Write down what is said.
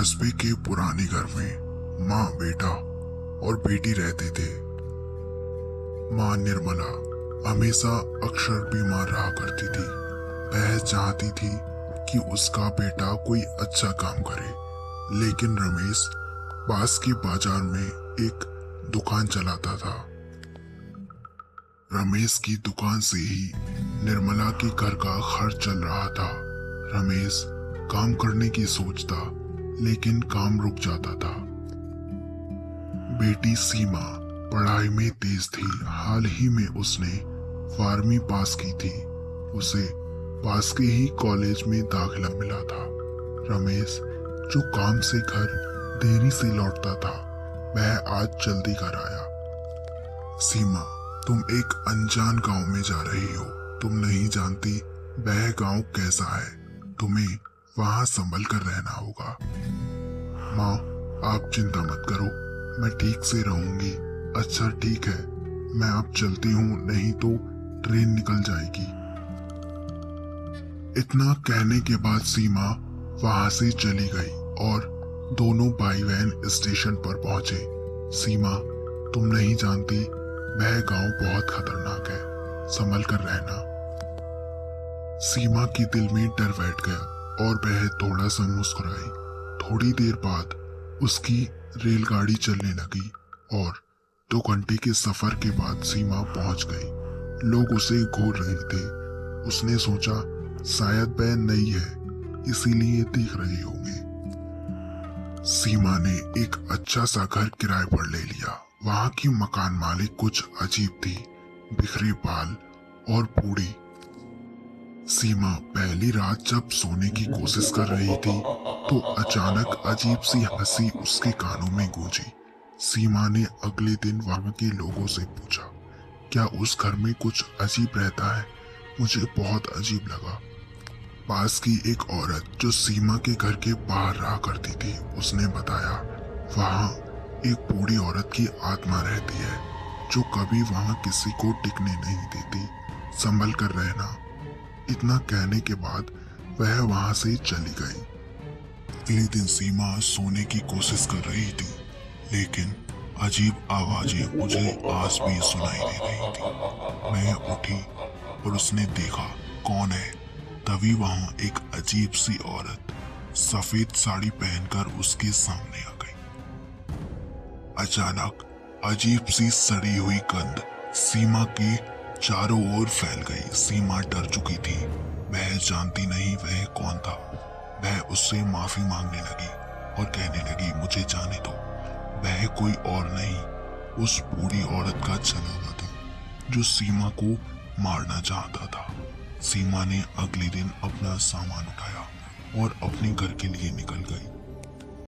कस्बे के पुराने घर में माँ, बेटा और बेटी रहते थे। माँ निर्मला हमेशा अक्सर बीमार रहा करती थी। वह चाहती थी कि उसका बेटा कोई अच्छा काम करे, लेकिन रमेश पास के बाजार में एक दुकान चलाता था। रमेश की दुकान से ही निर्मला के घर का खर्च चल रहा था। रमेश काम करने की सोचता, लेकिन काम रुक जाता था। बेटी सीमा पढ़ाई में तेज थी। हाल ही में उसने 12वीं पास की थी। उसे पास के ही कॉलेज में दाखिला मिला था। रमेश जो काम से घर देरी से लौटता था, वह आज जल्दी घर आया। सीमा, तुम एक अनजान गांव में जा रही हो। तुम नहीं जानती वह गांव कैसा है। तुम्हें वहां संभल कर रहना होगा। माँ, आप चिंता मत करो, मैं ठीक से रहूंगी। अच्छा ठीक है, मैं अब चलती हूँ, नहीं तो ट्रेन निकल जाएगी। इतना कहने के बाद सीमा वहां से चली गई और दोनों भाई बहन स्टेशन पर पहुंचे। सीमा, तुम नहीं जानती वह गांव बहुत खतरनाक है, संभल कर रहना। सीमा के दिल में डर बैठ गया और वह थोड़ा सा मुस्कुराई। थोड़ी देर बाद उसकी रेलगाड़ी चलने लगी और 2 घंटे के सफर के बाद सीमा पहुंच गई। लोग उसे घूर रहे थे। उसने सोचा शायद वह नई है, इसीलिए देख रहे होंगे। सीमा ने एक अच्छा सा घर किराए पर ले लिया। वहां की मकान मालिक कुछ अजीब थी, बिखरे बाल और बूढ़ी। सीमा पहली रात जब सोने की कोशिश कर रही थी, तो अचानक अजीब सी हंसी उसके कानों में गूंजी। सीमा ने अगले दिन वहां के लोगों से पूछा, क्या उस घर में कुछ अजीब रहता है? मुझे बहुत अजीब लगा। पास की एक औरत जो सीमा के घर के बाहर रहा करती थी, उसने बताया, वहां एक बूढ़ी औरत की आत्मा रहती है, जो कभी वहां किसी को टिकने नहीं देती। संभल कर रहना। इतना कहने के बाद वह वहां से चली गई। अगले दिन सीमा सोने की कोशिश कर रही थी, लेकिन अजीब आवाजें मुझे आज भी सुनाई दे रही थी। मैं उठी और उसने देखा कौन है। तभी वहां एक अजीब सी औरत सफेद साड़ी पहनकर उसके सामने आ गई। अचानक अजीब सी सड़ी हुई गंध सीमा के चारों ओर फैल गई। सीमा डर चुकी थी। वह जानती नहीं वह कौन था। वह उससे माफी मांगने लगी और कहने लगी, मुझे जाने दो। वह कोई और नहीं, उस बूढ़ी औरत का चला हुआ था, जो सीमा को मारना चाहता था। सीमा ने अगले दिन अपना सामान उठाया और अपने घर के लिए निकल गई।